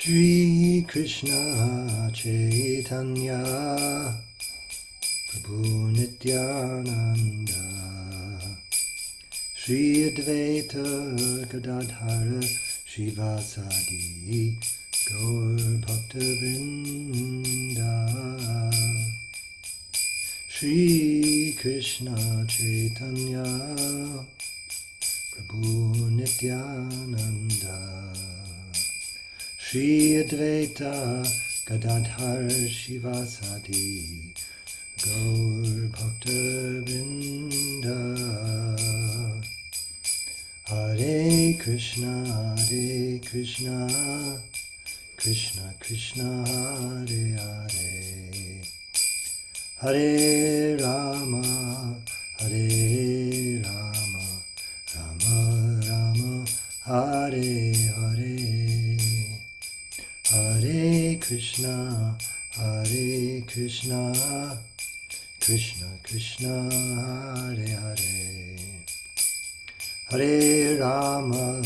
Shri Krishna Chaitanya Prabhu Nityananda Shri Advaita Gadadhara Shivasadi Gaur Bhakta Vrinda Shri Krishna Chaitanya Prabhu Nityananda Shri Advaita Gadadhar Shivasadi Gaur Bhakta Vrinda Hare Krishna Krishna Krishna Hare Hare Hare Rama Hare Rama Rama Rama Hare Hare Hare Krishna Krishna Krishna Hare Hare Hare Rama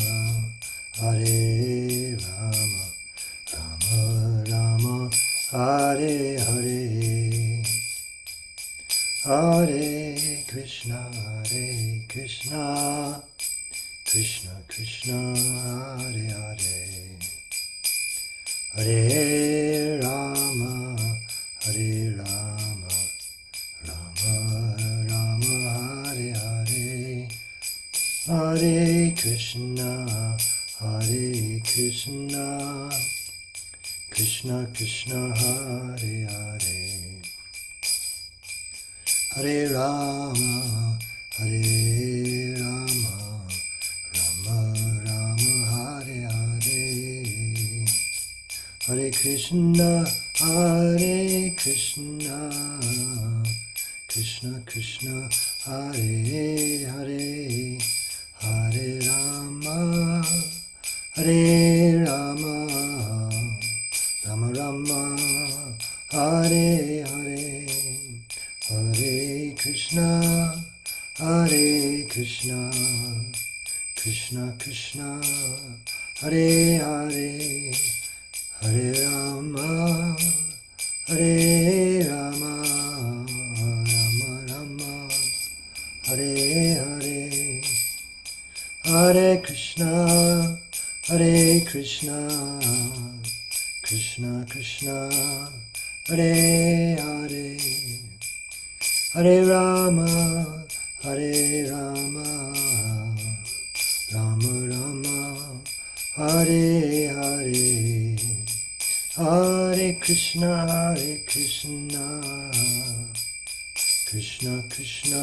Hare Rama Rama Rama Hare Hare Hare Krishna Krishna Krishna Hare Hare Hare Rama Rama Rama Hare Hare Hare Krishna Krishna Krishna Hare Hare Hare Rama Rama Rama Hare Hare Hare Krishna Krishna Krishna Hare Hare Hare Rama Rama Rama Hare Hare Hare Krishna Krishna Krishna Hare Hare Hare Rama Rama Rama Hare Hare Hare Krishna Krishna Krishna Hare Hare Hare Rama Rama Rama Hare Hare Hare Krishna Krishna Krishna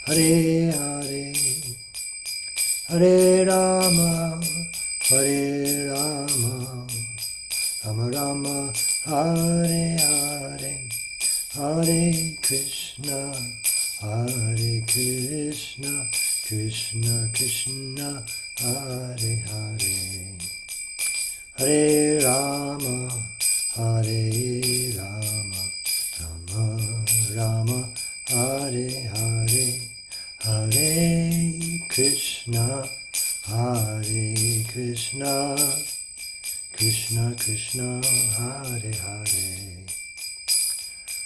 Hare Hare Hare Rama Rama Rama Hare Hare Hare Krishna Krishna Krishna Hare Hare Hare Rama Rama Rama Hare Hare Hare Krishna Krishna Krishna Hare Hare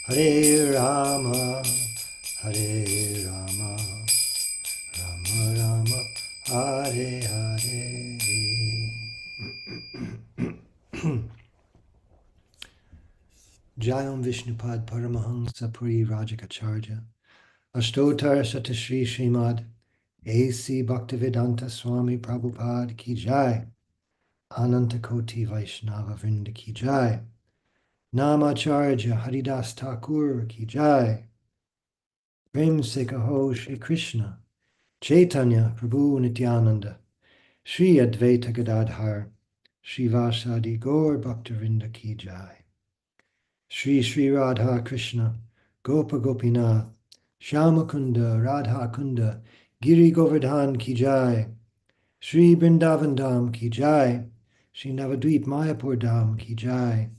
Hare Rama Rama Rama Hare Hare Jayam Vishnupad Paramahansa Puri Rajakacharya Ashtotar Satashri Srimad A.C. Bhaktivedanta Swami Prabhupada Ki Jai Ananta Koti Vaishnava Vrinda Ki Jai Namacharya Haridas Thakur Ki Jai Prem Se Kaho Shri Krishna Chaitanya Prabhu Nityananda Shri Advaita Gadadhar Shivasadi Gaur Bhaktivinoda Ki Jai Shri Shri Radha Krishna Gopa Gopinath Shyamakunda Radha Kunda Giri Govardhan Ki Jai Shri Vrindavan Dham Ki Jai Shri Navadvip Mayapur Dham Ki Jai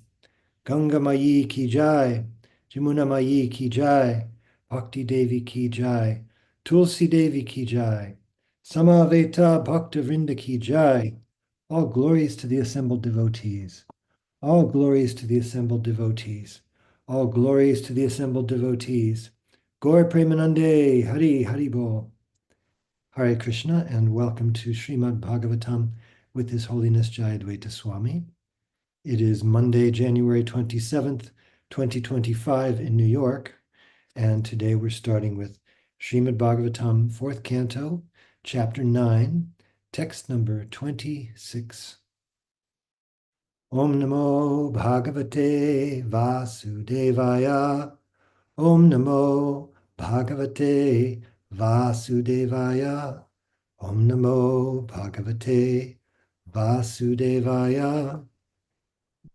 Ganga Mayi Ki Jai Jamuna Mayi Ki Jai Bhakti Devi Ki Jai Tulsi Devi Ki Jai Samaveta Bhakta Vrinda Ki Jai All glories to the assembled devotees. All glories to the assembled devotees. All glories to the assembled devotees. Gaur Premanande, Hari Hari Bol. Hare Krishna, and welcome to Srimad Bhagavatam with His Holiness Jayadvaita Swami. It is Monday, January 27th, 2025 in New York, and today we're starting with Srimad Bhagavatam, 4th Canto, Chapter 9, text number 26. Om Namo Bhagavate Vasudevaya. Om Namo Bhagavate Vasudevaya. Om Namo Bhagavate Vasudevaya.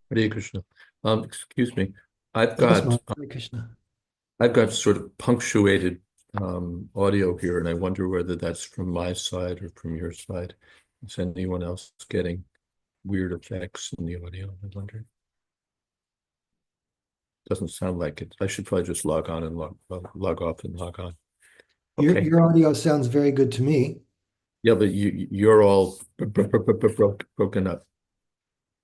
Hare Krishna. Excuse me. I've Yes, got Hare Krishna. I've got sort of punctuated audio here, and I wonder whether that's from my side or from your side. Is anyone else getting weird effects in the audio? I wonder. Doesn't sound like it. I should probably just log on and log off and log on. Okay. Your audio sounds very good to me. Yeah, but you're all broken up.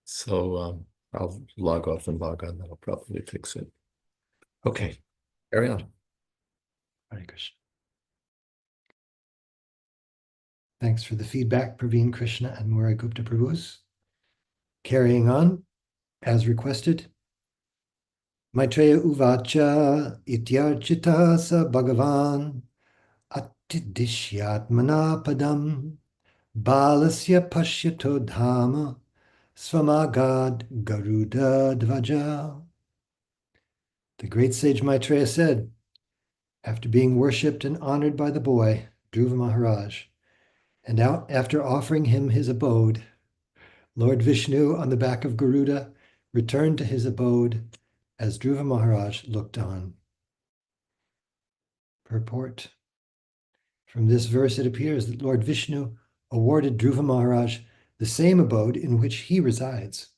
So I'll log off and log on. That'll probably fix it. Okay. Carry on. Hare Krishna. Thanks for the feedback, Praveen Krishna and Murray Gupta Prabhus. Carrying on, as requested. Maitreya Uvacha Ityarchita Sa Bhagavan Atidishyatmana Padam Balasya Pashyato Dhama Swamagad Garuda Dvaja. The great sage Maitreya said, after being worshipped and honored by the boy, Dhruva Maharaj, and after offering him his abode, Lord Vishnu on the back of Garuda returned to his abode as Dhruva Maharaj looked on. Purport. From this verse, it appears that Lord Vishnu awarded Dhruva Maharaj the same abode in which he resides.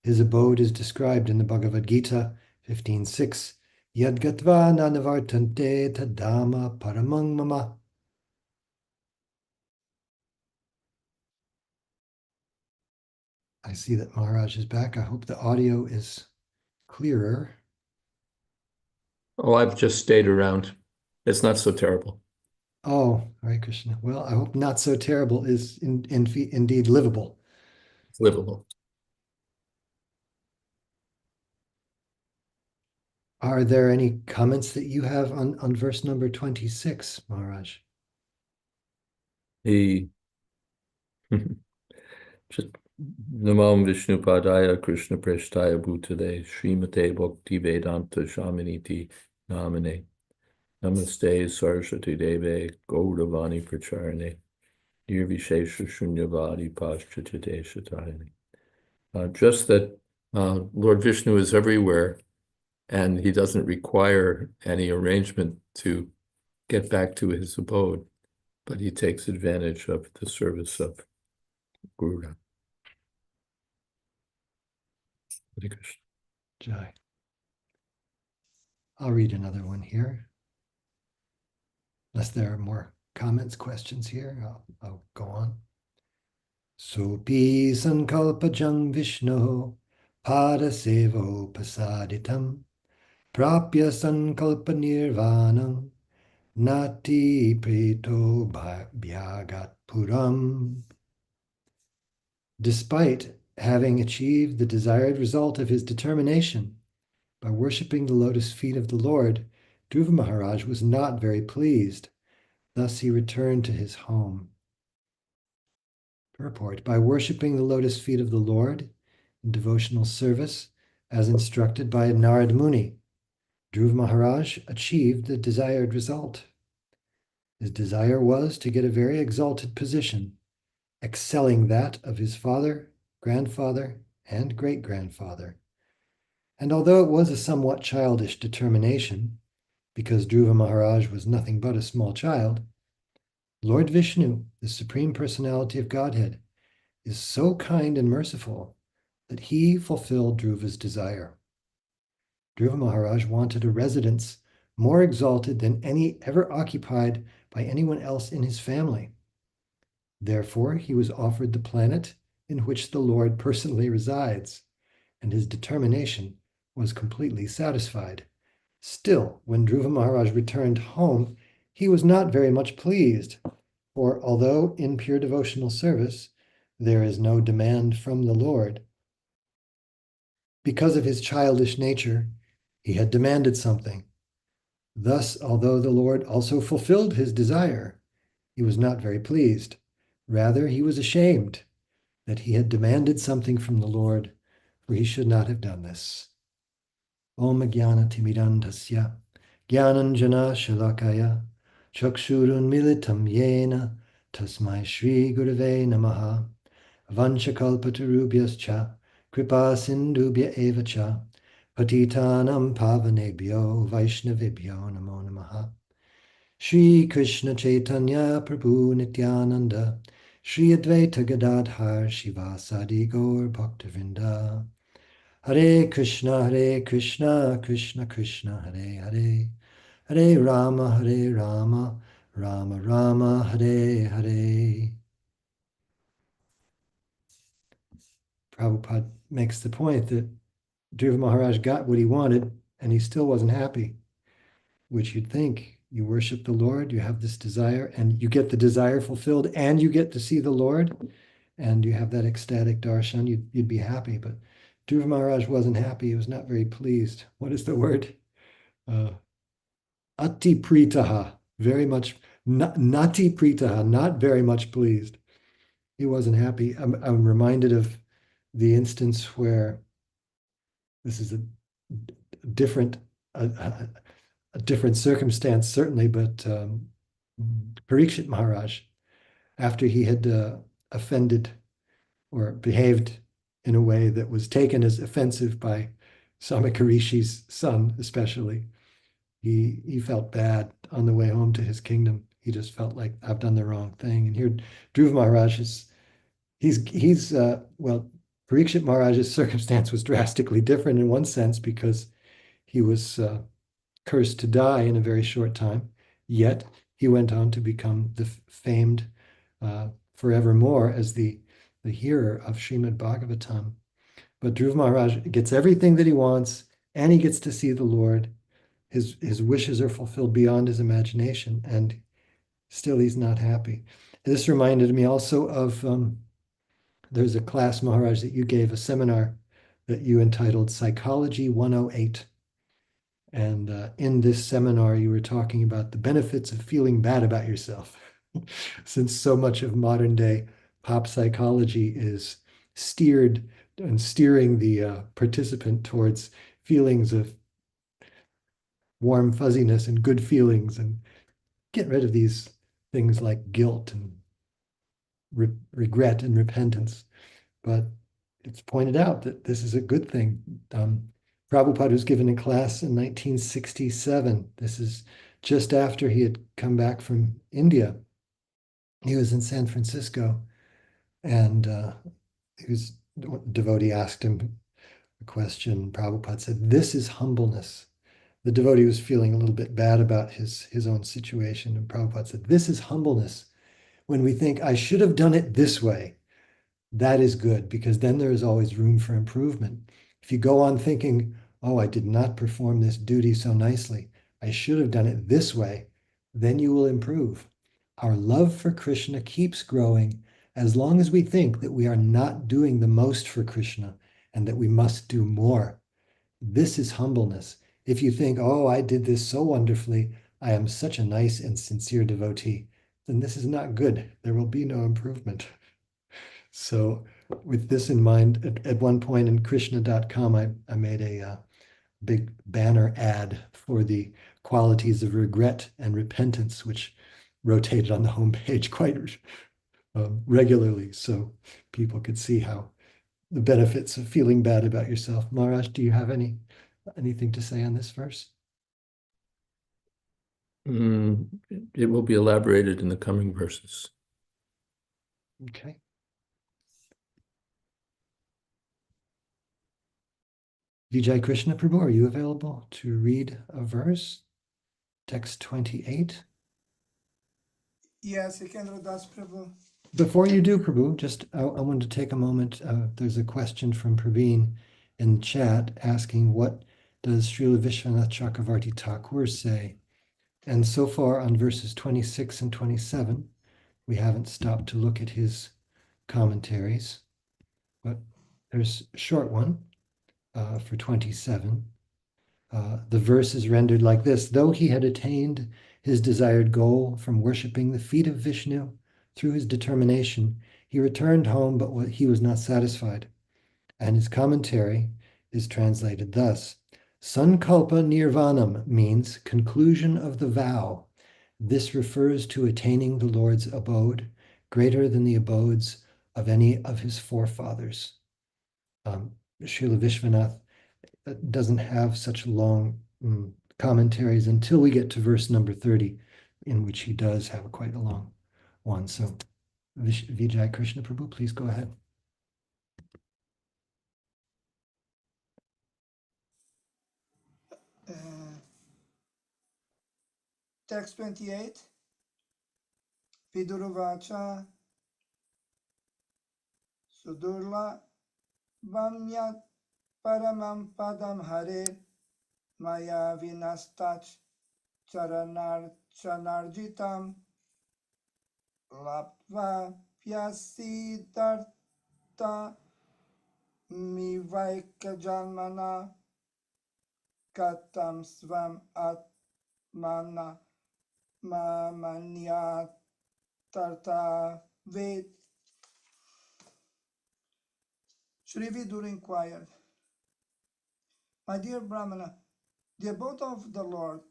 His abode is described in the Bhagavad Gita 15:6. Yadgatva nanavartante tadama paramang mama. I see that Maharaj is back. I hope the audio is clearer. Oh, I've just stayed around. It's not so terrible. Oh, Hare Krishna. Well, I hope not so terrible is indeed livable. It's livable. Are there any comments that you have on verse number 26, Maharaj? He just Namam Vishnu Padaya Krishna Preshtaya Bhutale Srimate Bhakti Vedanta Shamaniti Namane Namaste Saraswati Deve Gauravani Pracharane Nirvishesha Shunyavadi Paschatite Shatayani. Just that Lord Vishnu is everywhere, and he doesn't require any arrangement to get back to his abode, but he takes advantage of the service of Guru. Hare Krishna. Jai. I'll read another one here. Unless there are more comments, questions here, I'll go on. Sopi sankalpajam Vishnu padasevo pasaditam prapya sankalpa nirvanam nati preto bhyagat puram. Despite having achieved the desired result of his determination by worshipping the lotus feet of the Lord, Dhruva Maharaj was not very pleased. Thus he returned to his home. Purport. By worshipping the lotus feet of the Lord in devotional service, as instructed by Narad Muni, Dhruva Maharaj achieved the desired result. His desire was to get a very exalted position, excelling that of his father, grandfather, and great-grandfather. And although it was a somewhat childish determination, because Dhruva Maharaj was nothing but a small child, Lord Vishnu, the Supreme Personality of Godhead, is so kind and merciful that he fulfilled Dhruva's desire. Dhruva Maharaj wanted a residence more exalted than any ever occupied by anyone else in his family. Therefore, he was offered the planet in which the Lord personally resides, and his determination was completely satisfied. Still, when Dhruva Maharaj returned home, he was not very much pleased, for although in pure devotional service there is no demand from the Lord, because of his childish nature, he had demanded something. Thus, although the Lord also fulfilled his desire, he was not very pleased. Rather, he was ashamed that he had demanded something from the Lord, for he should not have done this. Om Jnana Timidandasya Jnananjana Shalakaya Chakshurun Militam Yena Tasmai Shri Gurave Namaha Vanchakalpatarubhyascha Kripa Sindhubhya Evacha Patitanam Pavanebhyo Vaishnavibhyo Namo Namaha Shri Krishna Chaitanya Prabhu Nityananda Shri Advaita Gadadhar Shivasadi Gaur Bhaktavinda Hare Krishna Krishna Krishna Hare Hare Hare Rama Rama Rama Hare Hare. Prabhupada makes the point that Dhruva Maharaj got what he wanted and he still wasn't happy, which you'd think you worship the Lord, you have this desire, and you get the desire fulfilled, and you get to see the Lord, and you have that ecstatic darshan, you'd be happy. But Dhruva Maharaj wasn't happy. He was not very pleased. What is the word? Ati pritaha, very much, nati pritaha, not very much pleased. He wasn't happy. I'm reminded of the instance where this is a different circumstance, certainly, but Parikshit Maharaj, after he had offended or behaved in a way that was taken as offensive by Samakarishi's son, especially, he felt bad on the way home to his kingdom. He just felt like, I've done the wrong thing. And here, Dhruva Maharaj well, Parikshit Maharaj's circumstance was drastically different in one sense because he was cursed to die in a very short time. Yet he went on to become the famed forevermore as the hearer of Srimad Bhagavatam. But Dhruva Maharaj gets everything that he wants, and he gets to see the Lord. His wishes are fulfilled beyond his imagination, and still he's not happy. This reminded me also of there's a class, Maharaj, that you gave, a seminar that you entitled Psychology 108. And in this seminar, you were talking about the benefits of feeling bad about yourself. Since so much of modern day pop psychology is steering the participant towards feelings of warm fuzziness and good feelings, and get rid of these things like guilt and regret and repentance. But it's pointed out that this is a good thing. Prabhupada was given a class in 1967. This is just after he had come back from India. He was in San Francisco, and the devotee asked him a question. Prabhupada said, "This is humbleness." The devotee was feeling a little bit bad about his own situation, and Prabhupada said, "This is humbleness. When we think, I should have done it this way, that is good, because then there is always room for improvement. If you go on thinking, oh, I did not perform this duty so nicely, I should have done it this way, then you will improve. Our love for Krishna keeps growing as long as we think that we are not doing the most for Krishna and that we must do more. This is humbleness. If you think, oh, I did this so wonderfully, I am such a nice and sincere devotee, then this is not good. There will be no improvement." So with this in mind, at one point in Krishna.com, I made a big banner ad for the qualities of regret and repentance, which rotated on the homepage quite regularly, so people could see how the benefits of feeling bad about yourself. Maharaj, do you have anything to say on this verse? It will be elaborated in the coming verses. Okay. Vijay Krishna Prabhu, are you available to read a verse? Text 28. Yes, Sikendra Das Prabhu. Before you do, Prabhu, just I wanted to take a moment. There's a question from Praveen in chat asking, what does Srila Vishwanath Chakravarti Thakur say? And so far on verses 26 and 27, we haven't stopped to look at his commentaries, but there's a short one for 27. The verse is rendered like this: though he had attained his desired goal from worshipping the feet of Vishnu through his determination, he returned home, but he was not satisfied. And his commentary is translated thus: Sankalpa Nirvanam means conclusion of the vow. This refers to attaining the Lord's abode, greater than the abodes of any of his forefathers. Srila Vishwanath doesn't have such long commentaries until we get to verse number 30, in which he does have quite a long one. So Vijay Krishna Prabhu, please go ahead. Text 28. Viduruvacha Sudurla Vamyat Paramam Padam Hare Maya Vinastach Chanarjitam Lapva Pyasidarta Mivaika Janmana Katam Svam Atmana Mamanya Tarta Ved. Shri Vidura inquired, my dear Brahmana, the abode of the Lord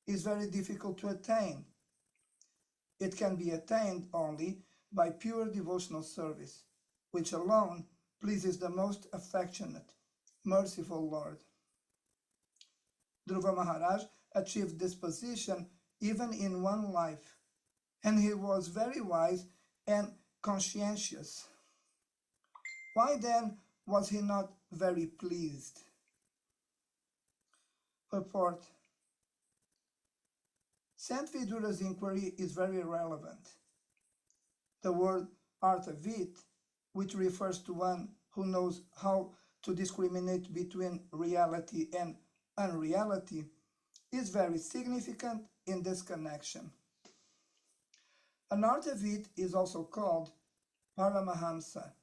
is very difficult to attain. It can be attained only by pure devotional service, which alone pleases the most affectionate, merciful Lord. Dhruva Maharaj achieved this position even in one life, and he was very wise and conscientious. Why then was he not very pleased? Purport. Saint Vidura's inquiry is very relevant. The word arthavit, which refers to one who knows how to discriminate between reality and unreality, is very significant in this connection. An arthavit is also called Paramahamsa.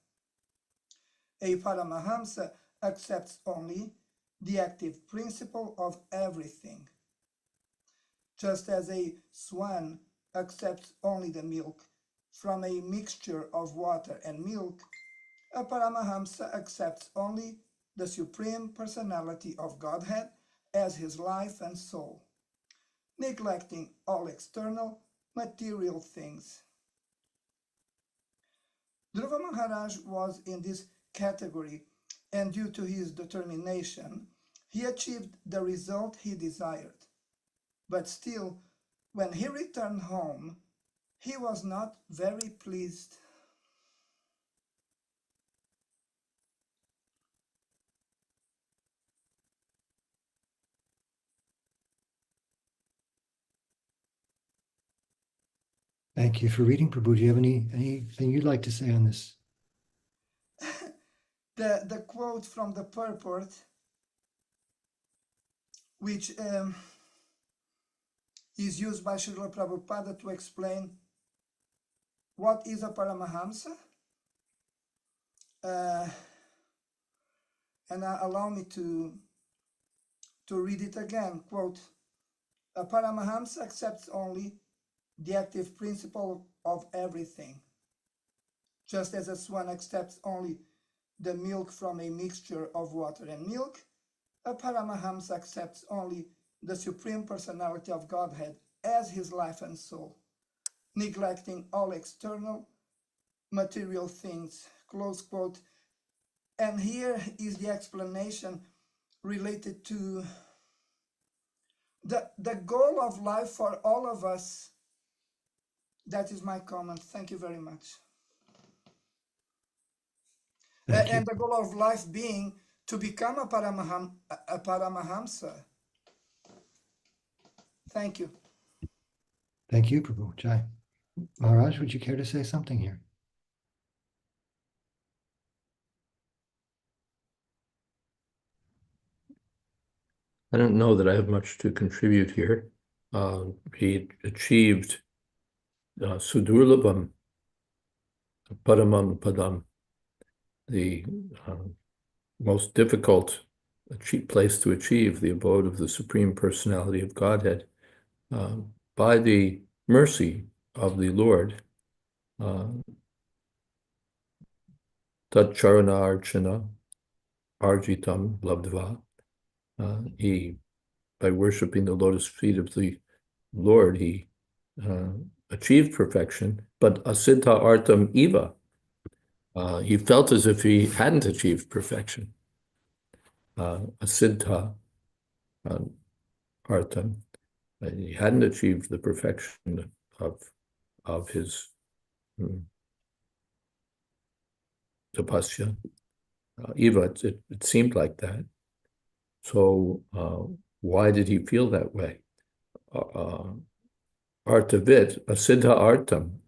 A Paramahamsa accepts only the active principle of everything. Just as a swan accepts only the milk from a mixture of water and milk, a Paramahamsa accepts only the Supreme Personality of Godhead as his life and soul, neglecting all external material things. Dhruva Maharaj was in this category, and due to his determination, he achieved the result he desired. But still, when he returned home, he was not very pleased. Thank you for reading, Prabhu. Do you have anything you'd like to say on this? The quote from the purport, which is used by Srila Prabhupada to explain what is a Paramahamsa. And allow me to read it again. Quote, a Paramahamsa accepts only the active principle of everything. Just as a swan accepts only the milk from a mixture of water and milk, a Paramahamsa accepts only the Supreme Personality of Godhead as his life and soul, neglecting all external material things. Close quote. And here is the explanation related to the goal of life for all of us. That is my comment. Thank you very much. And the goal of life being to become a Paramahamsa. Thank you. Thank you, Prabhu. Jai. Maharaj, would you care to say something here? I don't know that I have much to contribute here. He achieved Sudurlabham Paramam Padam, the most difficult place to achieve, the abode of the Supreme Personality of Godhead, by the mercy of the Lord. Tat Charana Archana Arjitam Labdva. He, by worshiping the lotus feet of the Lord, he achieved perfection, but asiddha artam eva. He felt as if he hadn't achieved perfection. Asiddha artam. He hadn't achieved the perfection of his tapasya. Eva, it seemed like that. So why did he feel that way? Artavit, asiddha artam.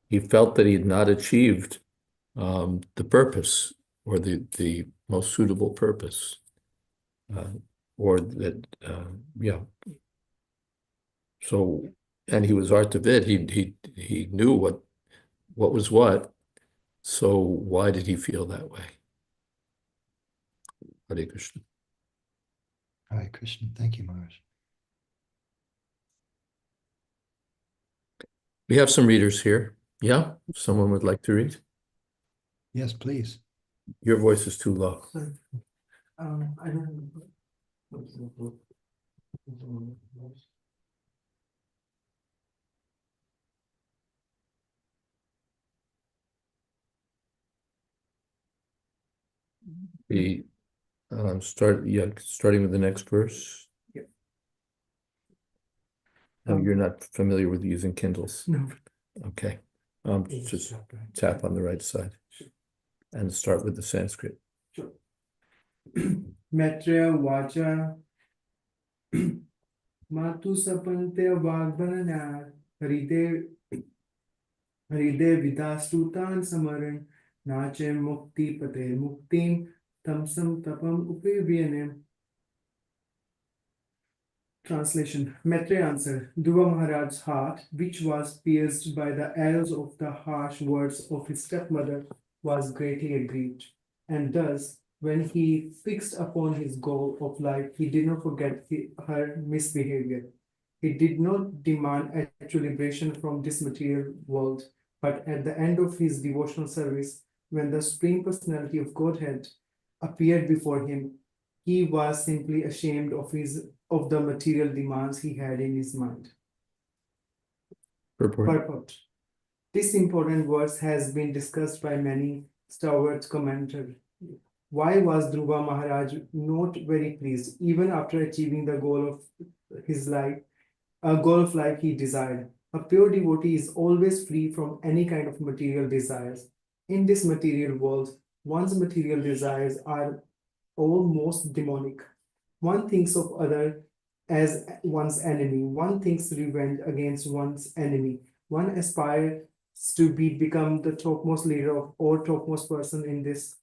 He felt that he had not achieved the purpose, or the most suitable purpose, or that, yeah. So, and he was artavit. He knew what was what. So why did he feel that way? Hare Krishna. Hare Krishna. Thank you, Maharaj. We have some readers here. Yeah? Someone would like to read? Yes, please. Your voice is too low. I don't know. We starting with the next verse. Yeah. No, you're not familiar with using Kindles. No. Okay. Just tap on the right side. Sure. And start with the Sanskrit. Sure. Maitreya Vacha Matu Sapante Vagbanana Haride Vidastutan Samaran Nache Mukti Pate Muktim Tamsam Tapam Upivyanem. Translation. Maitreya answered, Dhruva Maharaj's heart, which was pierced by the arrows of the harsh words of his stepmother, was greatly aggrieved. And thus, when he fixed upon his goal of life, he did not forget her misbehavior. He did not demand actual liberation from this material world, but at the end of his devotional service, when the Supreme Personality of Godhead appeared before him, he was simply ashamed of the material demands he had in his mind. Purport. This important verse has been discussed by many stalwart commenters. Why was Dhruva Maharaj not very pleased, even after achieving the goal of his life, a goal of life he desired? A pure devotee is always free from any kind of material desires. In this material world, one's material desires are almost demonic. One thinks of other as one's enemy. One thinks revenge against one's enemy. One aspires to become the topmost leader of or topmost person in this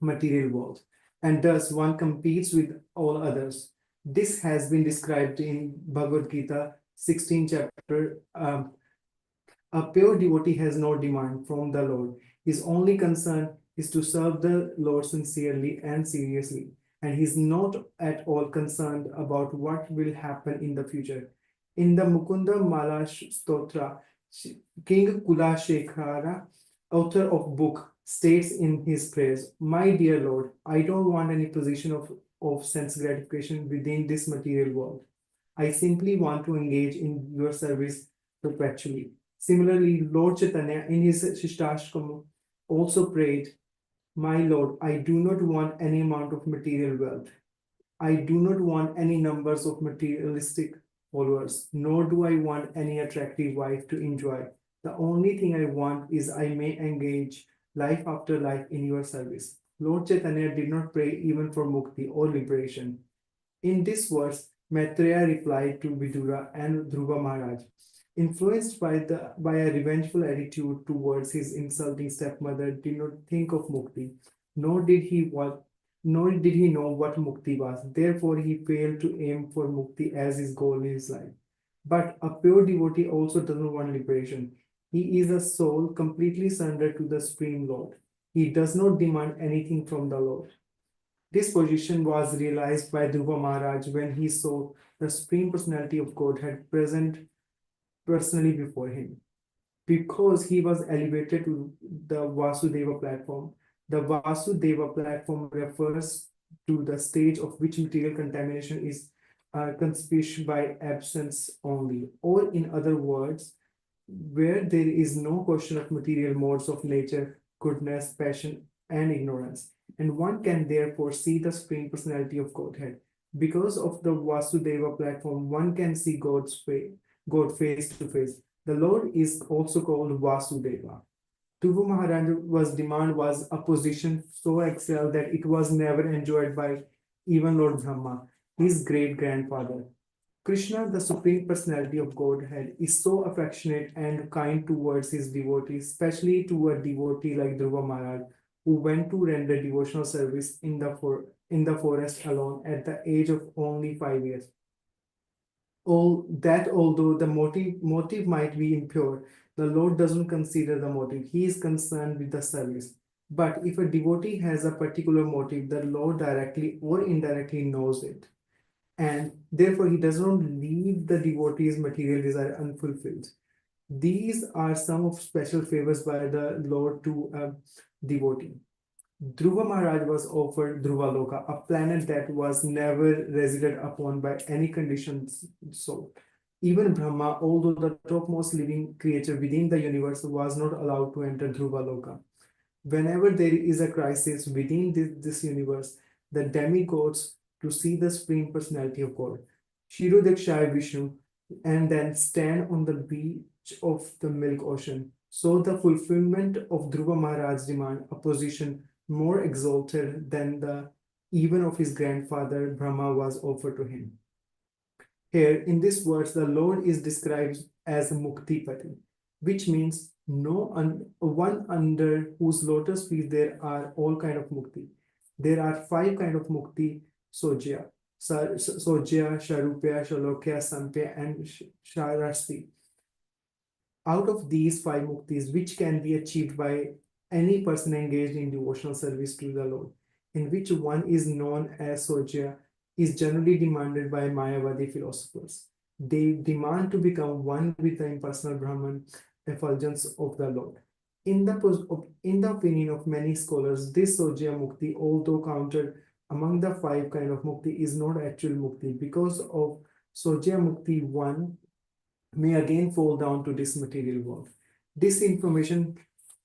material world. And thus one competes with all others. This has been described in Bhagavad Gita 16th chapter. A pure devotee has no demand from the Lord. His only concern is to serve the Lord sincerely and seriously, and he is not at all concerned about what will happen in the future. In the Mukunda Mala Stotra, King Kulashekara, author of book, states in his praise, My dear Lord, I don't want any position of sense gratification within this material world. I simply want to engage in your service perpetually. Similarly, Lord Chaitanya in his Shistashkam also prayed, My Lord, I do not want any amount of material wealth. I do not want any numbers of materialistic followers, nor do I want any attractive wife to enjoy. The only thing I want is I may engage life after life in your service. Lord Chaitanya did not pray even for mukti or liberation. In this verse, Maitreya replied to Vidura and Dhruva Maharaj. Influenced by a revengeful attitude towards his insulting stepmother, did not think of mukti, nor did he nor did he know what mukti was. Therefore, he failed to aim for mukti as his goal in his life. But a pure devotee also doesn't want liberation. He is a soul completely surrendered to the Supreme Lord. He does not demand anything from the Lord. This position was realized by Dhruva Maharaj when he saw the Supreme Personality of Godhead present personally before him. Because he was elevated to the Vasudeva platform. The Vasudeva platform refers to the stage of which material contamination is conspicuous by absence only, or in other words, where there is no question of material modes of nature, goodness, passion, and ignorance. And one can therefore see the Supreme Personality of Godhead. Because of the Vasudeva platform, one can see God face to face. The Lord is also called Vasudeva. Dhruva Maharaj's demand was a position so excellent that it was never enjoyed by even Lord Brahma, his great-grandfather. Krishna, the Supreme Personality of Godhead, is so affectionate and kind towards his devotees, especially to a devotee like Dhruva Maharaj, who went to render devotional service in the forest alone at the age of only 5 years. Although the motive might be impure, the Lord doesn't consider the motive. He is concerned with the service. But if a devotee has a particular motive, the Lord directly or indirectly knows it. And therefore, he does not leave the devotee's material desire unfulfilled. These are some of special favors by the Lord to a devotee. Dhruva Maharaj was offered Dhruvaloka, a planet that was never resided upon by any conditioned soul. Even Brahma, although the topmost living creature within the universe, was not allowed to enter Dhruvaloka. Whenever there is a crisis within this universe, the demigods to see the Supreme Personality of God, Kshirodakshaya Vishnu, and then stand on the beach of the Milk Ocean. So the fulfillment of Dhruva Maharaj's demand, a position more exalted than the even of his grandfather Brahma, was offered to him. Here, in this verse, the Lord is described as Muktipati, which means one under whose lotus feet there are all kind of mukti. There are 5 kind of mukti: Sojya, Sharupya, Shalokya, Sampya, and Sharasti. Out of these 5 muktis, which can be achieved by any person engaged in devotional service to the Lord, in which one is known as Sojya, is generally demanded by Mayavadi philosophers. They demand to become one with the impersonal Brahman effulgence of the Lord. In the opinion of many scholars, this Sojya Mukti, although counted among the 5 kind of Mukti, is not actual Mukti. Because of Sojya Mukti, one may again fall down to this material world. This information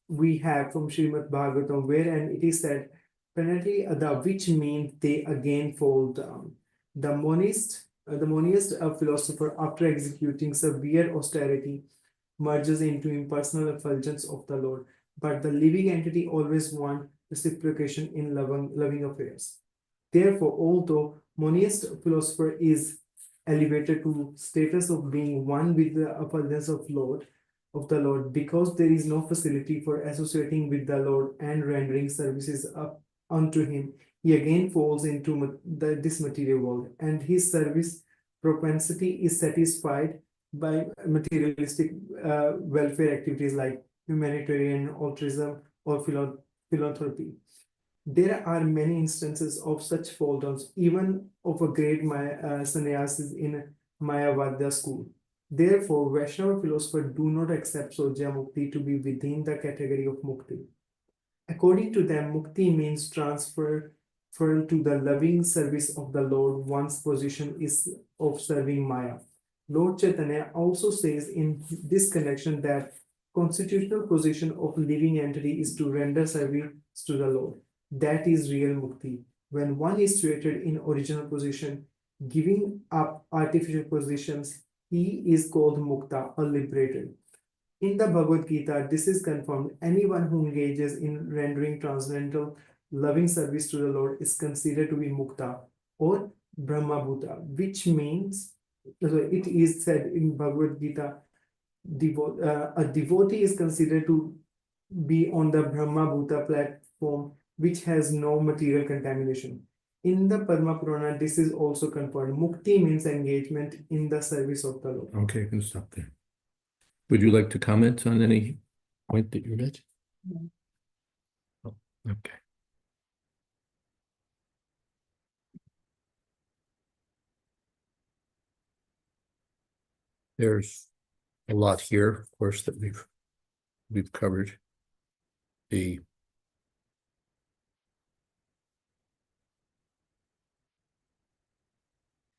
we have from Srimad Bhagavatam, wherein it is said, penalty ada, which means they again fall down. The monist, a philosopher, after executing severe austerity, merges into impersonal effulgence of the Lord. But the living entity always wants reciprocation in loving affairs. Therefore, although monist philosopher is elevated to status of being one with the effulgence of the Lord, because there is no facility for associating with the Lord and rendering services up unto him, he again falls into this material world, and his service propensity is satisfied by materialistic welfare activities like humanitarian altruism or philanthropy. There are many instances of such fall downs, even of a great sannyasis in Mayavada school. Therefore, Vaishnava philosophers do not accept Sojya Mukti to be within the category of Mukti. According to them, Mukti means transfer to the loving service of the Lord. One's position is of serving Maya. Lord Chaitanya also says in this connection that constitutional position of living entity is to render service to the Lord. That is real Mukti. When one is situated in original position, giving up artificial positions, he is called Mukta or liberated. In the Bhagavad Gita, this is confirmed. Anyone who engages in rendering transcendental loving service to the Lord is considered to be Mukta or Brahmabhuta, which means, it is said in Bhagavad Gita, a devotee is considered to be on the Brahmabhuta platform, which has no material contamination. In the Padma Purana, this is also confirmed. Mukti means engagement in the service of the Lord. Okay, you can stop there. Would you like to comment on any point that you read? No. Oh, okay. There's a lot here, of course, that we've covered. The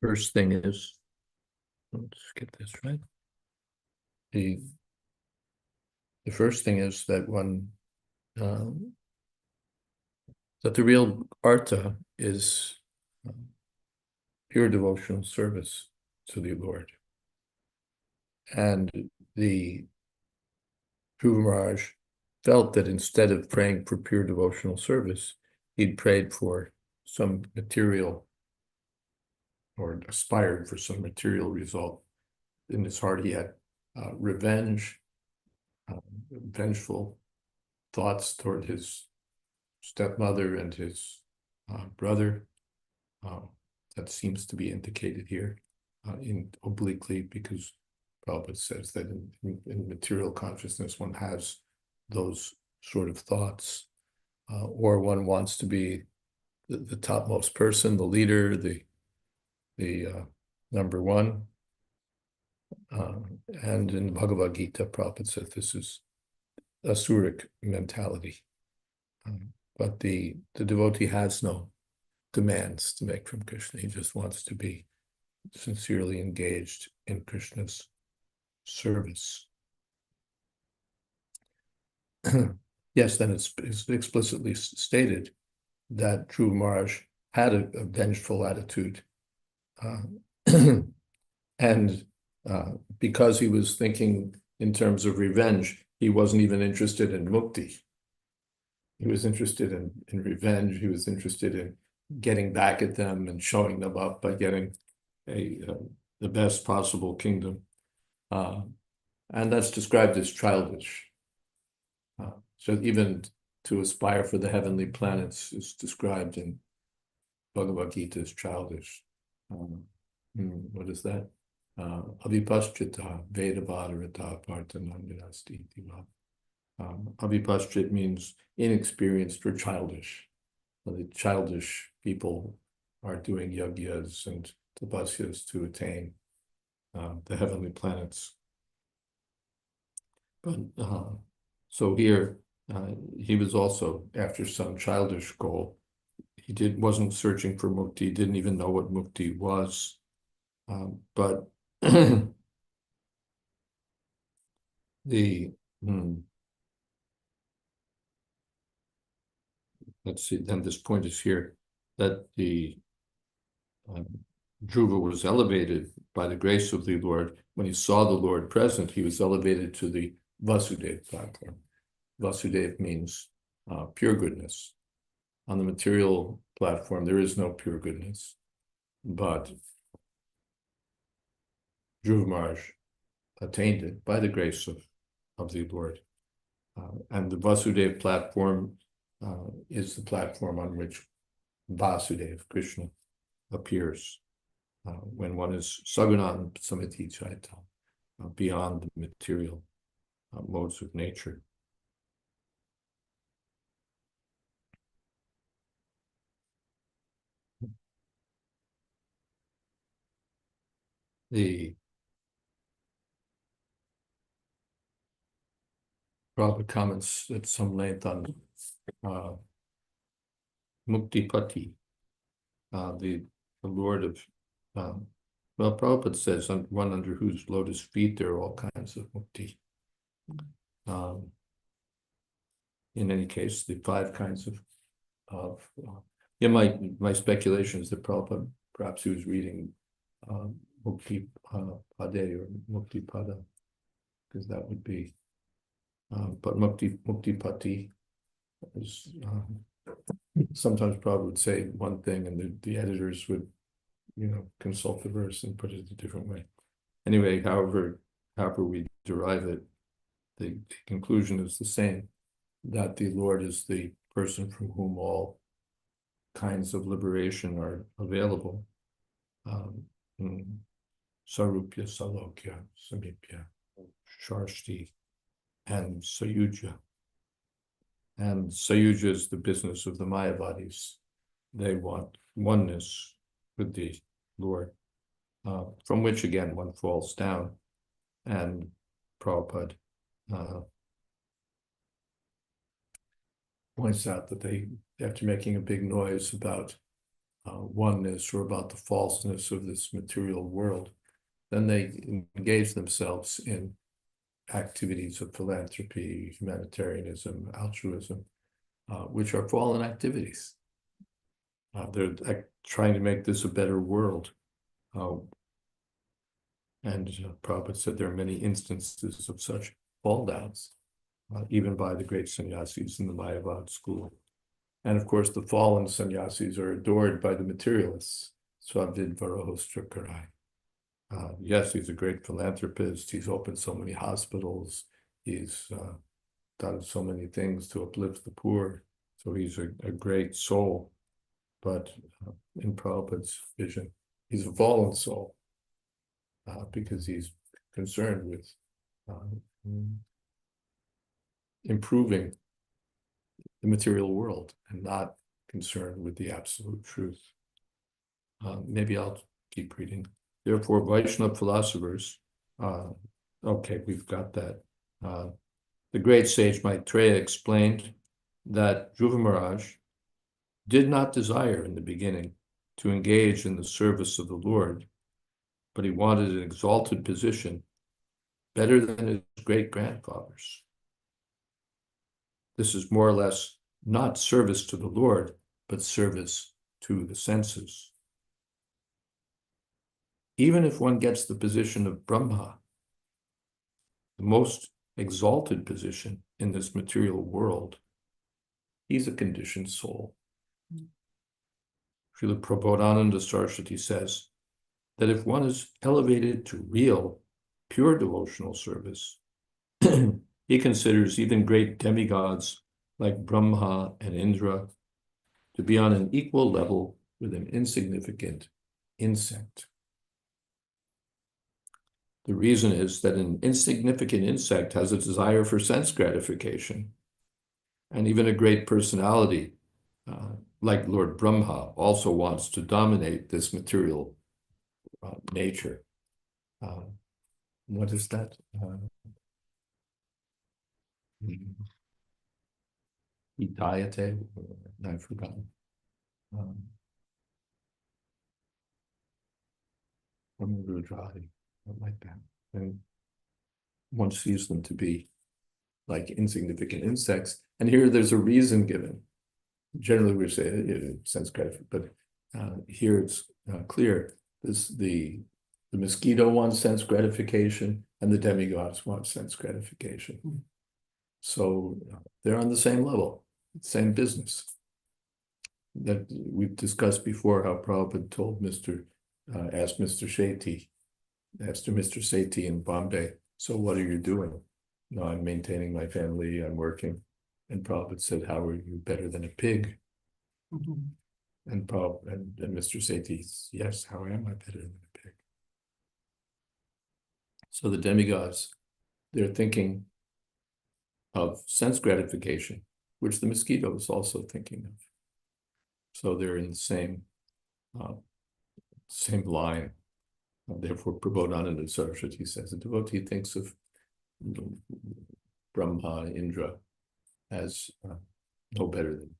first thing is, let's get this right. The first thing is that that the real artha is pure devotional service to the Lord. And the Dhruva Maharaj felt that instead of praying for pure devotional service, he'd prayed for some material, or aspired for some material result. In his heart, he had revenge, vengeful thoughts toward his stepmother and his brother. That seems to be indicated here in obliquely, because Prabhupada says that in material consciousness, one has those sort of thoughts, or one wants to be the topmost person, the leader, the number one. And in Bhagavad Gita, Prabhupada said this is asuric mentality. But the devotee has no demands to make from Krishna. He just wants to be sincerely engaged in Krishna's service. Yes, then it's explicitly stated that Dhruva Maharaj had a vengeful attitude. And because he was thinking in terms of revenge, he wasn't even interested in mukti. He was interested in revenge. He was interested in getting back at them and showing them up by getting the best possible kingdom. And that's described as childish. So even to aspire for the heavenly planets is described in Bhagavad Gita as childish. What is that? Avipaschita Vedavadarata Parthanandirasti. Avipaschit means inexperienced or childish. The childish people are doing yagyas and tapasyas to attain the heavenly planets. But so here, he was also after some childish goal. He wasn't searching for mukti, didn't even know what mukti was. But let's see, then this point is here, that the Dhruva was elevated by the grace of the Lord. When he saw the Lord present, he was elevated to the Vasudeva platform. Vasudeva means pure goodness. On the material platform, there is no pure goodness, but Dhruva Maharaj attained it by the grace of the Lord. And the Vasudeva platform is the platform on which Vasudeva, Krishna, appears when one is Sagunan Samiti Chaita, beyond the material modes of nature. The Prabhupada comments at some length on Muktipati, the Lord of, well, Prabhupada says, one under whose lotus feet there are all kinds of mukti. In any case, the 5 kinds of yeah, my speculation is that Prabhupada, perhaps he was reading Mukti Pade or Mukti Pada, because that would be, but Muktipati is, sometimes Prabhupada would say one thing and the editors would, consult the verse and put it a different way. Anyway, however we derive it, the conclusion is the same, that the Lord is the person from whom all kinds of liberation are available. Sarupya, Salokya, Samipya, Sharshti, and Sayuja. And Sayuja is the business of the Mayavadis. They want oneness with the Lord, from which again one falls down. And Prabhupada points out that they, after making a big noise about oneness or about the falseness of this material world, then they engage themselves in activities of philanthropy, humanitarianism, altruism, which are fallen activities. They're trying to make this a better world. And Prabhupada said there are many instances of such fall downs, even by the great sannyasis in the Mayavad school. And of course, the fallen sannyasis are adored by the materialists. Swavid Varohostrakarai. Yes, he's a great philanthropist. He's opened so many hospitals. He's done so many things to uplift the poor. So he's a great soul. But in Prabhupada's vision, he's a fallen soul because he's concerned with improving the material world and not concerned with the absolute truth. Maybe I'll keep reading. Therefore, Vaishnava philosophers, okay, we've got that. The great sage Maitreya explained that Dhruva Maharaj did not desire in the beginning to engage in the service of the Lord, but he wanted an exalted position better than his great-grandfathers. This is more or less not service to the Lord, but service to the senses. Even if one gets the position of Brahma, the most exalted position in this material world, he's a conditioned soul. Srila Prabodhananda Saraswati says that if one is elevated to real, pure devotional service, he considers even great demigods like Brahma and Indra to be on an equal level with an insignificant insect. The reason is that an insignificant insect has a desire for sense gratification. And even a great personality, like Lord Brahma, also wants to dominate this material nature. What is that? Hidayate? I've forgotten. Rudradi, like that. And one sees them to be like insignificant insects. And here there's a reason given. Generally we say sense gratification, but here it's clear. The mosquito wants sense gratification and the demigods want sense gratification. So they're on the same level, same business. That we've discussed before how Prabhupada told asked Mr. Sethi in Bombay, so what are you doing? No, I'm maintaining my family, I'm working. And Prabhupada said, how are you better than a pig? And Mr. Sethi, yes, how am I better than a pig? So the demigods, they're thinking of sense gratification, which the mosquito is also thinking of. So they're in the same line. Therefore, Prabodhananda Saraswati says, a devotee thinks of Brahma, Indra, as no better than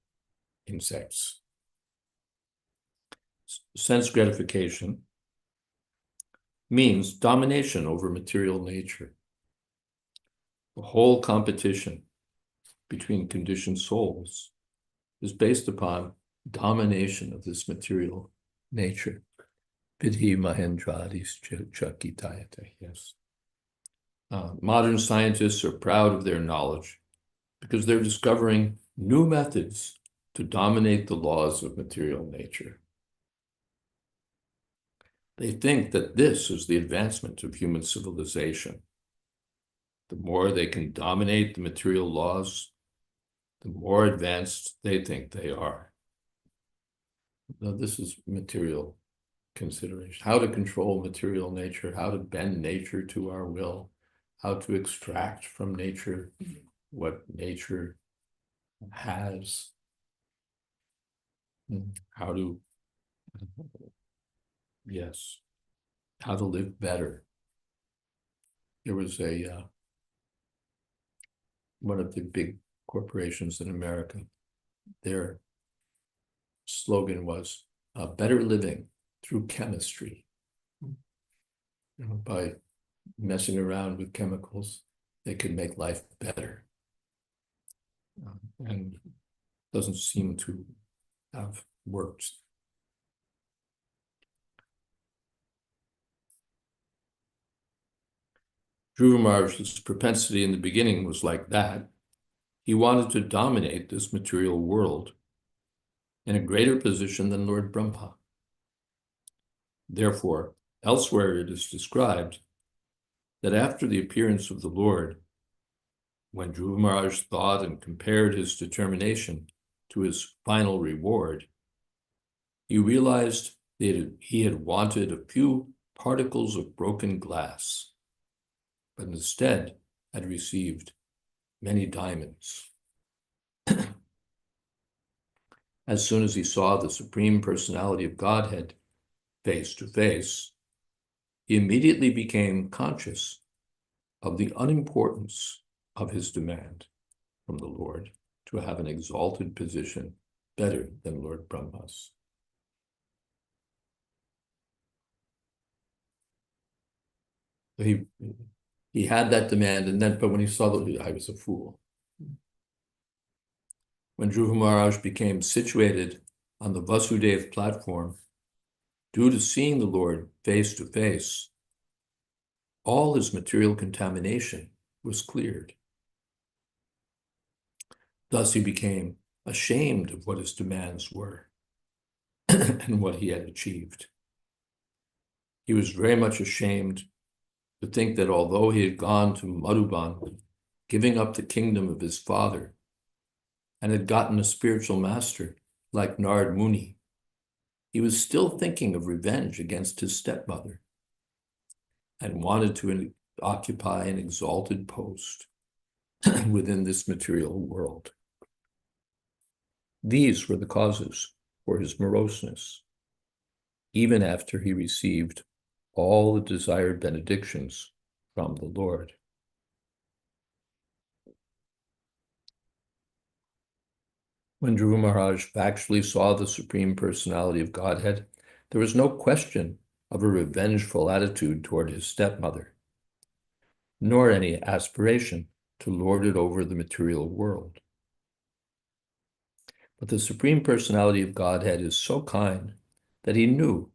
insects. Sense gratification means domination over material nature. The whole competition between conditioned souls is based upon domination of this material nature. Vidhi Mahendradis Chakitayate, yes. Modern scientists are proud of their knowledge because they're discovering new methods to dominate the laws of material nature. They think that this is the advancement of human civilization. The more they can dominate the material laws, the more advanced they think they are. Now, this is material consideration. How to control material nature, how to bend nature to our will, how to extract from nature what nature has, how to, yes, how to live better. There was one of the big corporations in America, their slogan was better living through chemistry. By messing around with chemicals, they could make life better. And doesn't seem to have worked. Dhruva Maharaj's propensity in the beginning was like that. He wanted to dominate this material world in a greater position than Lord Brahma. Therefore, elsewhere it is described that after the appearance of the Lord, when Dhruva Maharaj thought and compared his determination to his final reward, he realized that he had wanted a few particles of broken glass, but instead had received many diamonds. As soon as he saw the Supreme Personality of Godhead face to face, he immediately became conscious of the unimportance of his demand from the Lord to have an exalted position better than Lord Brahma's. He had that demand, and then, but when he saw that, I was a fool. When Dhruva Maharaj became situated on the Vasudev platform, due to seeing the Lord face to face, all his material contamination was cleared. Thus he became ashamed of what his demands were and what he had achieved. He was very much ashamed to think that although he had gone to Madhuban, giving up the kingdom of his father, and had gotten a spiritual master like Narad Muni, he was still thinking of revenge against his stepmother and wanted to occupy an exalted post within this material world. These were the causes for his moroseness, even after he received all the desired benedictions from the Lord. When Dhruva Maharaj actually saw the Supreme Personality of Godhead, there was no question of a revengeful attitude toward his stepmother, nor any aspiration to lord it over the material world. But the Supreme Personality of Godhead is so kind that he knew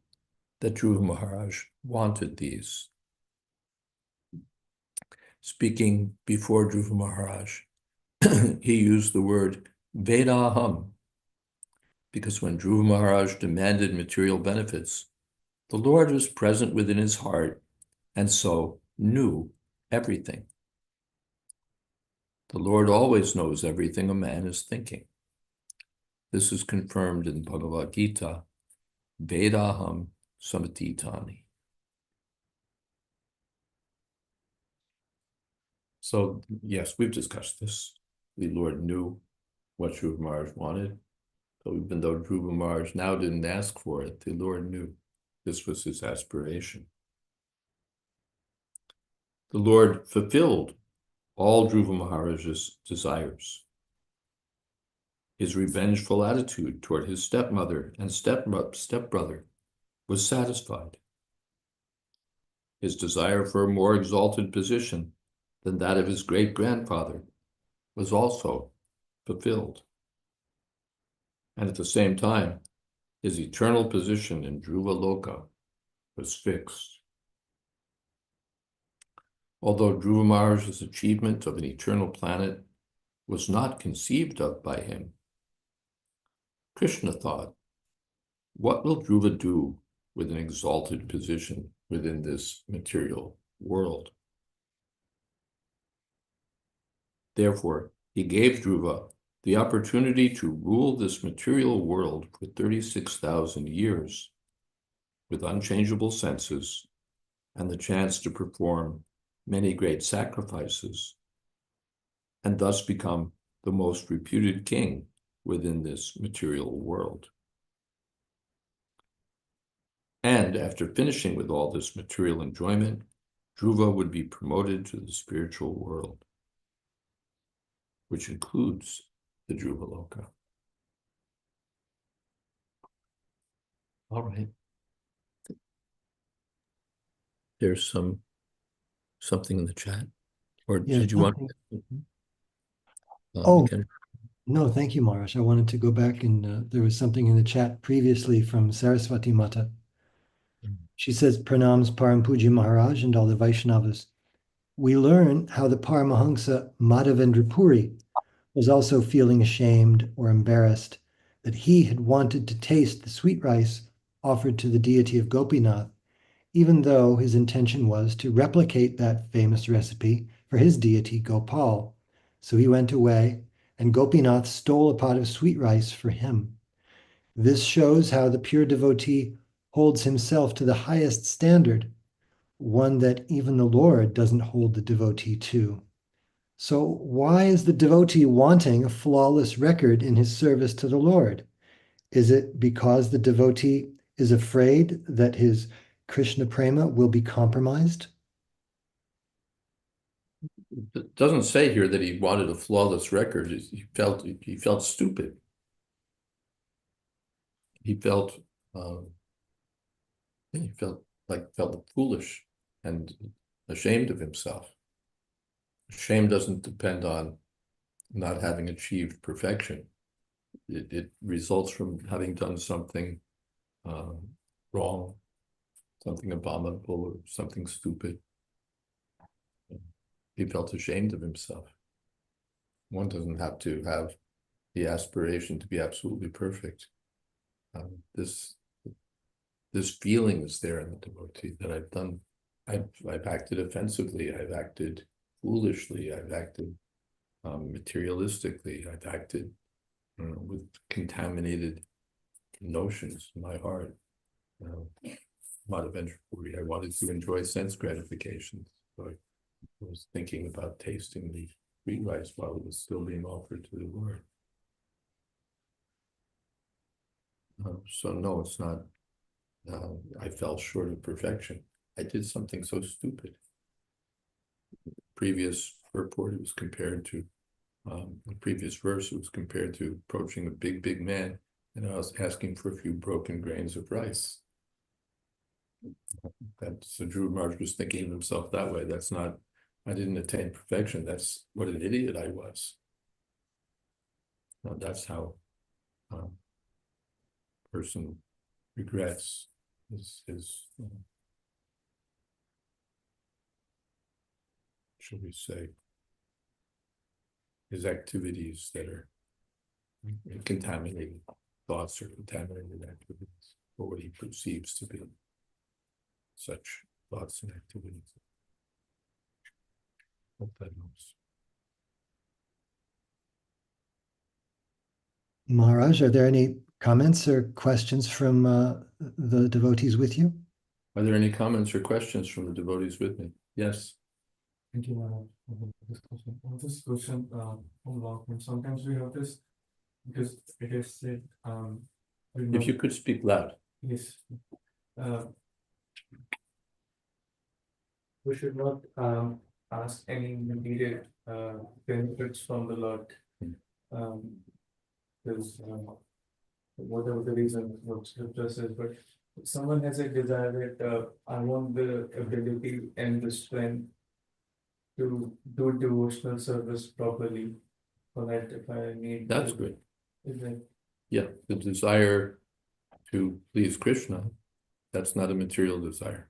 that Dhruva Maharaj wanted these. Speaking before Dhruva Maharaj, he used the word Vedaham, because when Dhruva Maharaj demanded material benefits, the Lord was present within his heart and so knew everything. The Lord always knows everything a man is thinking. This is confirmed in Bhagavad Gita, Vedaham Samatitani. So, yes, we've discussed this. The Lord knew what Dhruva Maharaj wanted. So even though Dhruva Maharaj now didn't ask for it, the Lord knew this was his aspiration. The Lord fulfilled all Dhruva Maharaj's desires. His revengeful attitude toward his stepmother and stepbrother was satisfied. His desire for a more exalted position than that of his great-grandfather was also fulfilled. And at the same time, his eternal position in Dhruva Loka was fixed. Although Dhruva Maharaj's achievement of an eternal planet was not conceived of by him, Krishna thought, what will Dhruva do with an exalted position within this material world? Therefore, he gave Dhruva the opportunity to rule this material world for 36,000 years with unchangeable senses and the chance to perform many great sacrifices and thus become the most reputed king within this material world. And after finishing with all this material enjoyment, Dhruva would be promoted to the spiritual world, which includes the Dhruvaloka. All right. There's something in the chat, or Yeah, did you want? nothing. Oh, Again? no, thank you, Maharaj. I wanted to go back and there was something in the chat previously from Saraswati Mata. She says, Pranams Param Puji Maharaj and all the Vaishnavas. We learn how the Paramahansa Madhavendra Puri was also feeling ashamed or embarrassed that he had wanted to taste the sweet rice offered to the deity of Gopinath, even though his intention was to replicate that famous recipe for his deity Gopal. So he went away, and Gopinath stole a pot of sweet rice for him. This shows how the pure devotee holds himself to the highest standard, one that even the Lord doesn't hold the devotee to. So why is the devotee wanting a flawless record in his service to the Lord? Is it because the devotee is afraid that his Krishna prema will be compromised? It doesn't say here that he wanted a flawless record. He felt stupid. He felt foolish and ashamed of himself. Shame doesn't depend on not having achieved perfection. It results from having done something wrong, something abominable, or something stupid. He felt ashamed of himself. One doesn't have to have the aspiration to be absolutely perfect. This feeling is there in the devotee that I've acted offensively, I've acted foolishly, I've acted materialistically, I've acted with contaminated notions in my heart. Madhavendra Puri, I wanted to enjoy sense gratification. So I was thinking about tasting the sweet rice while it was still being offered to the Lord. So no, it's not. I fell short of perfection. I did something so stupid. Previous purport, it was compared to the previous verse. It was compared to approaching a big man, and I was asking for a few broken grains of rice. So Dhruva Maharaj was thinking of himself that way. That's not. I didn't attain perfection. That's what an idiot I was. That's how person regrets his shall we say, his activities that are contaminated thoughts or contaminated activities, or what he perceives to be such thoughts and activities. Hope that helps. Maharaj, are there any comments or questions from the devotees with you? Are there any comments or questions from the devotees with me? Yes. Thank you, Maharaj, for the discussion. This question from sometimes we have this because it is said. If you could speak loud. Yes. We should not ask any immediate benefits from the Lord. Because whatever the reason, what scripture says, but if someone has a desire that I want the ability and the strength to do devotional service properly, for that if I need. That's good. Is it? Yeah, the desire to please Krishna, that's not a material desire.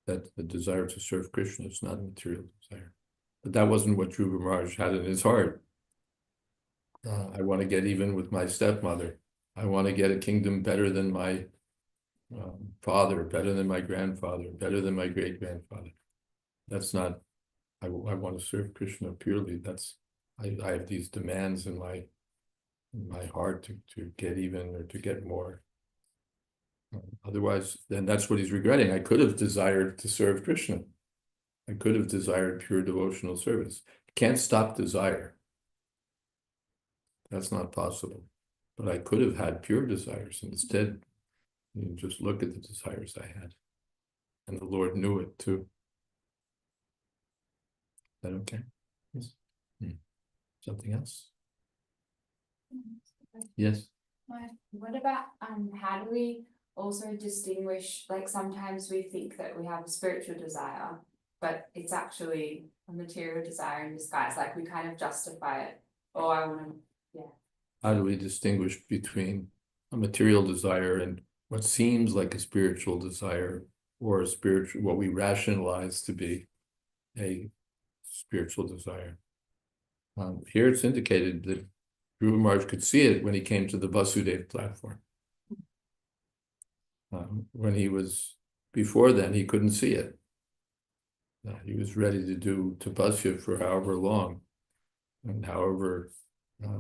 That the desire to serve Krishna is not a material desire. But that wasn't what Dhruva Maharaj had in his heart. I want to get even with my stepmother. I want to get a kingdom better than my father, better than my grandfather, better than my great-grandfather. That's not, I want to serve Krishna purely. That's I have these demands in my heart to get even or to get more. Otherwise, then that's what he's regretting. I could have desired to serve Krishna. I could have desired pure devotional service. Can't stop desire. That's not possible. But I could have had pure desires. Instead, you just look at the desires I had. And the Lord knew it too. Is that okay? Yes. Something else? Yes. What about how do we also distinguish, like sometimes we think that we have a spiritual desire, but it's actually a material desire in disguise, like we kind of justify it. Oh, I want to, yeah. How do we distinguish between a material desire and what seems like a spiritual desire, or a spiritual, what we rationalize to be a spiritual desire? Here it's indicated that Dhruva Maharaj could see it when he came to the Vasudeva platform. When he was, before then, he couldn't see it. He was ready to do tapasya for however long and however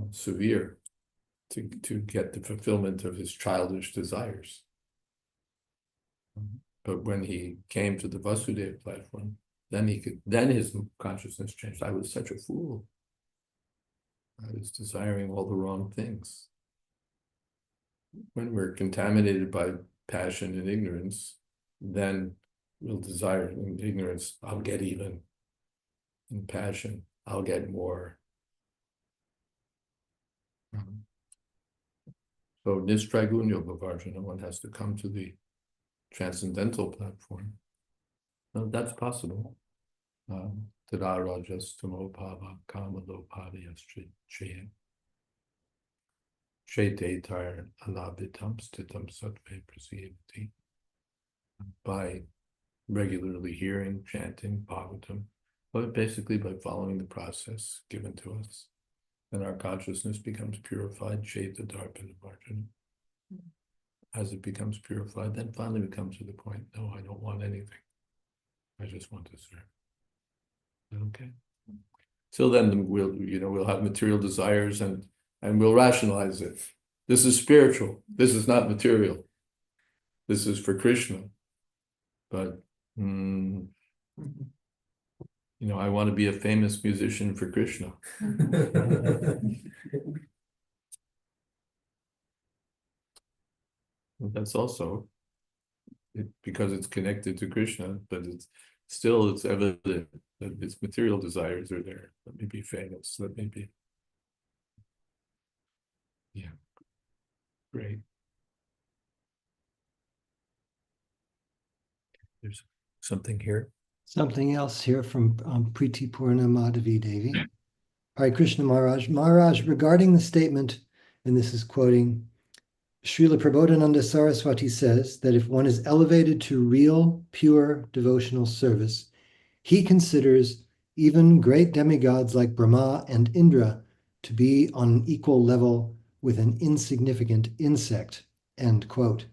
severe to get the fulfillment of his childish desires. But when he came to the Vasudeva platform, then his consciousness changed. I was such a fool. I was desiring all the wrong things. When we're contaminated by passion and ignorance, then we'll desire. In ignorance, I'll get even. In passion, I'll get more. So nistragunya bhavarjana, one has to come to the transcendental platform. Now, that's possible. Tadarajas tamopava kamalopavayascha Chetetar alabitam stitam sattve prasiyati. By regularly hearing, chanting Bhagavatam, but basically by following the process given to us, then our consciousness becomes purified, Cheta Darpana Varjana. As it becomes purified, then finally we come to the point, no, I don't want anything. I just want to serve. Okay. Till then we'll have material desires and we'll rationalize it. This is spiritual. This is not material. This is for Krishna. But I want to be a famous musician for Krishna. That's also because it's connected to Krishna, but it's evident that its material desires are there. Let me be famous. Let me be. Yeah. Great. There's something here. Something else here from Priti Purna Madhavi Devi. Hare Krishna Maharaj. Maharaj, regarding the statement, and this is quoting, Srila Prabodhananda Saraswati says that if one is elevated to real, pure devotional service, he considers even great demigods like Brahma and Indra to be on an equal level with an insignificant insect, end quote.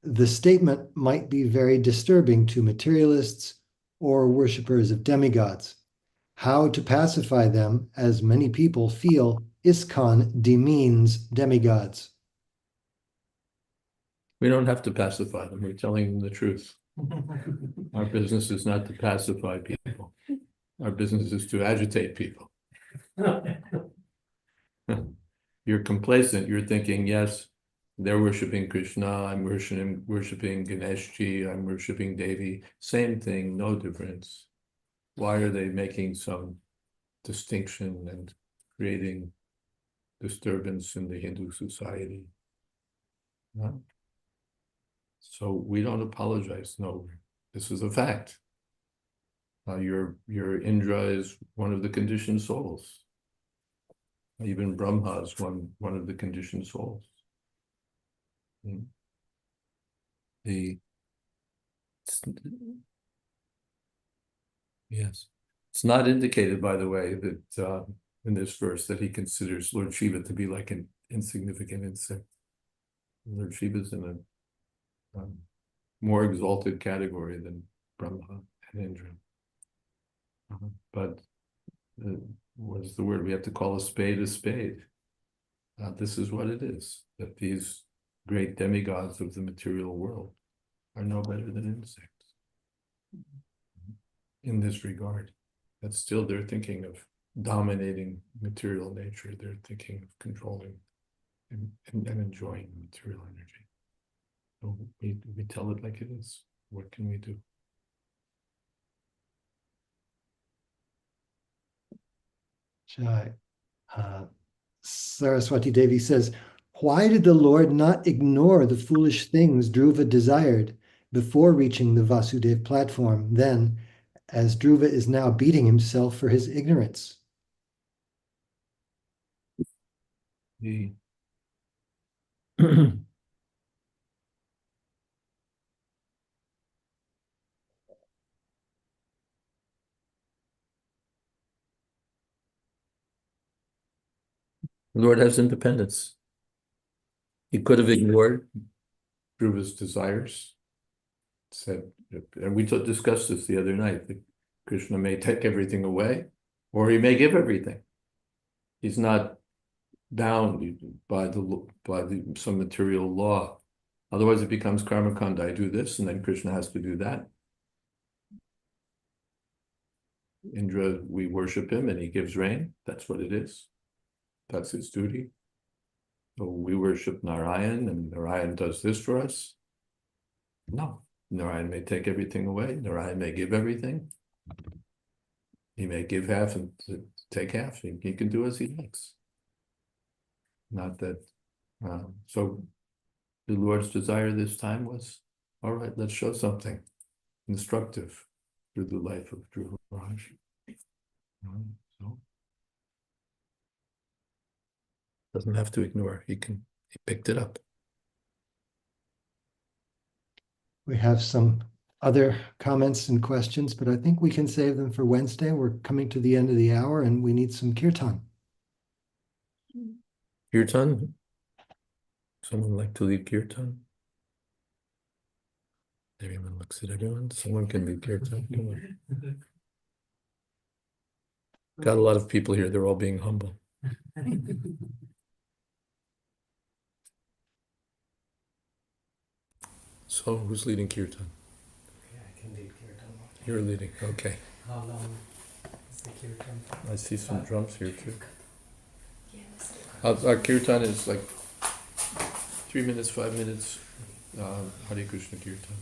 The statement might be very disturbing to materialists or worshippers of demigods. How to pacify them, as many people feel ISKCON demeans demigods? We don't have to pacify them. We're telling them the truth. Our business is not to pacify people. Our business is to agitate people. You're complacent. You're thinking, yes, they're worshiping Krishna. I'm worshiping Ganeshji. I'm worshiping Devi. Same thing, no difference. Why are they making some distinction and creating disturbance in the Hindu society? No? So we don't apologize. No, this is a fact. Your Indra is one of the conditioned souls. Even Brahma is one of the conditioned souls. Yes, it's not indicated, by the way, that in this verse that he considers Lord Shiva to be like an insignificant insect. Lord Shiva is in a more exalted category than Brahma and Indra. But what is the word? We have to call a spade a spade. This is what it is, that these great demigods of the material world are no better than insects in this regard. That still they're thinking of dominating material nature. They're thinking of controlling and enjoying material energy. So we tell it like it is. What can we do? Jai. Saraswati Devi says, why did the Lord not ignore the foolish things Dhruva desired before reaching the Vasudev platform then, as Dhruva is now beating himself for his ignorance? The Lord has independence. He could have ignored Dhruva's desires. Said, and we discussed this the other night, that Krishna may take everything away, or he may give everything. He's not bound by some material law. Otherwise, it becomes karma kanda. I do this, and then Krishna has to do that. Indra, we worship him, and he gives rain. That's what it is. That's his duty. So we worship Narayan, and Narayan does this for us. No, Narayan may take everything away. Narayan may give everything. He may give half and take half. He can do as he likes. Not that. So the Lord's desire this time was, all right, let's show something instructive through the life of Dhruva Maharaj. So doesn't have to ignore. He picked it up. We have some other comments and questions, but I think we can save them for Wednesday. We're coming to the end of the hour and we need some kirtan. Kirtan? Someone like to lead kirtan? Everyone looks at everyone. Someone can lead kirtan. Come on. Got a lot of people here. They're all being humble. So who's leading kirtan? Yeah, I can lead kirtan. You're leading. Okay. How long is the kirtan? I see some drums here too. Yes. Our kirtan is like 3 minutes, 5 minutes. Hare Krishna kirtan.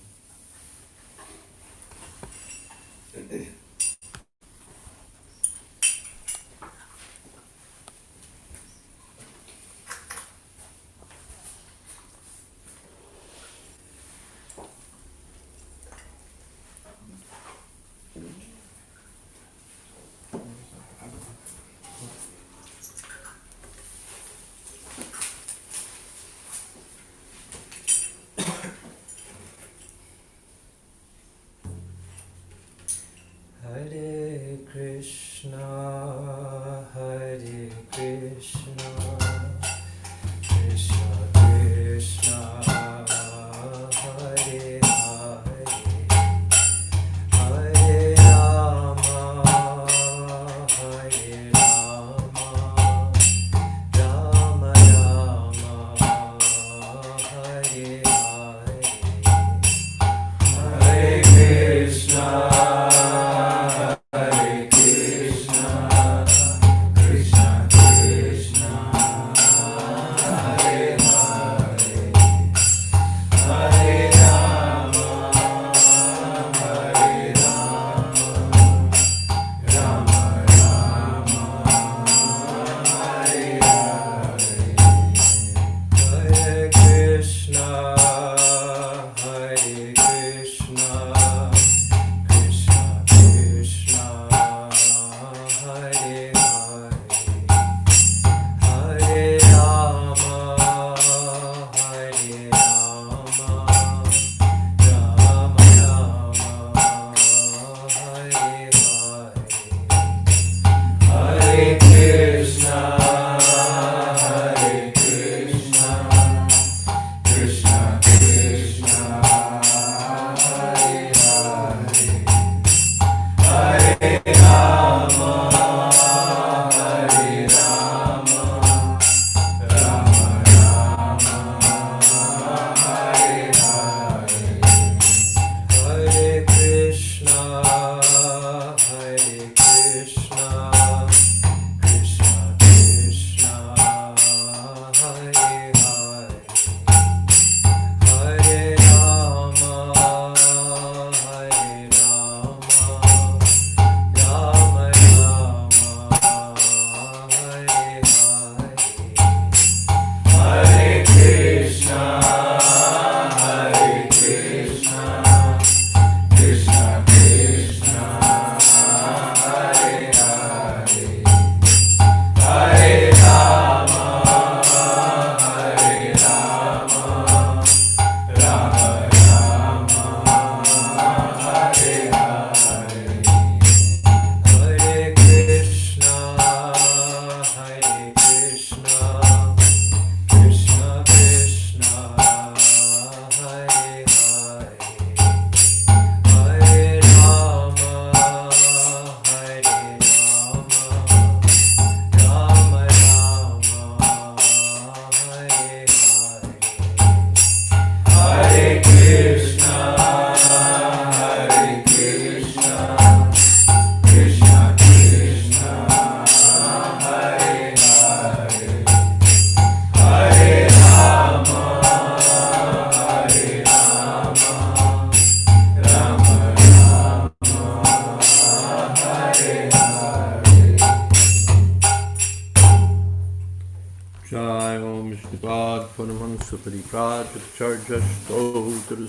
Jayadvaita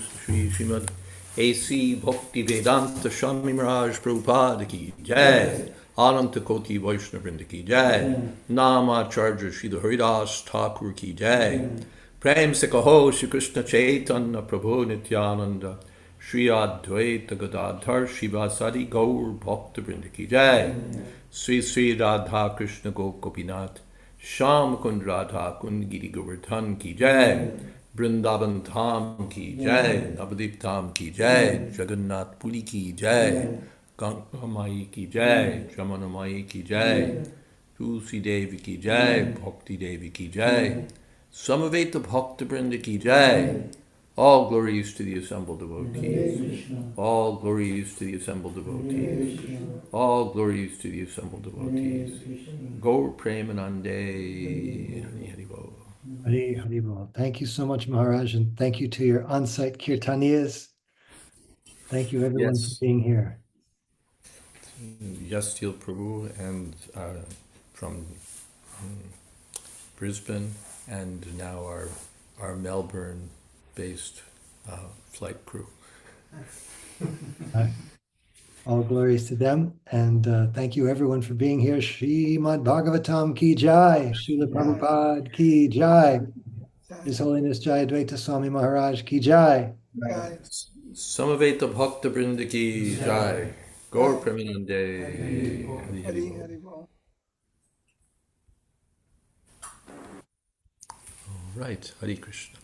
Swami Srimad A.C. Bhakti Vedanta Swami Maharaj Prabhupada ki Jai. Ananta Koti Vaishnava Vrinda ki Jai. Nama Acharya Srila Haridas Thakur ki Jai. Prem se kaho Shri Krishna Chaitanya Prabhu Nityananda Shri Advaita Gadadhar Shivasadi Gaur Bhakta Vrinda ki Jai. Sri Sri Radha Krishna Gopinath Sham Kund Radha Kund Giri Govardhan ki Jai. Vrindavan Tham ki Jai. Navadip Tham ki Jai. Jagannath Puri ki Jai. Ganga Mai ki Jai. Jamana Mai ki Jai. Tulsi Devi ki Jai. Bhakti Devi ki Jai. Samaveta Bhakta Vrinda ki Jai. All glories to the assembled devotees. All glories to the assembled devotees. All glories to the assembled devotees. Gaur Premanande. Hari Hari Bol. Hari Hari Bol. Thank you so much, Maharaj, and thank you to your on-site kirtaniyas. Thank you, everyone, for Yes. being here. Yastil Prabhu and from Brisbane, and now our Melbourne-based flight crew. All glories to them, and thank you, everyone, for being here. Srimad Bhagavatam ki Jai, Srila Prabhupada ki Jai, His Holiness Jayadvaita Swami Maharaj ki Jai. Jai. Samaveta Bhakta Vrinda ki Jai. Gaur Premanande. Hari Hari Hari Bol. Hari Bol. Right, Hari Krishna.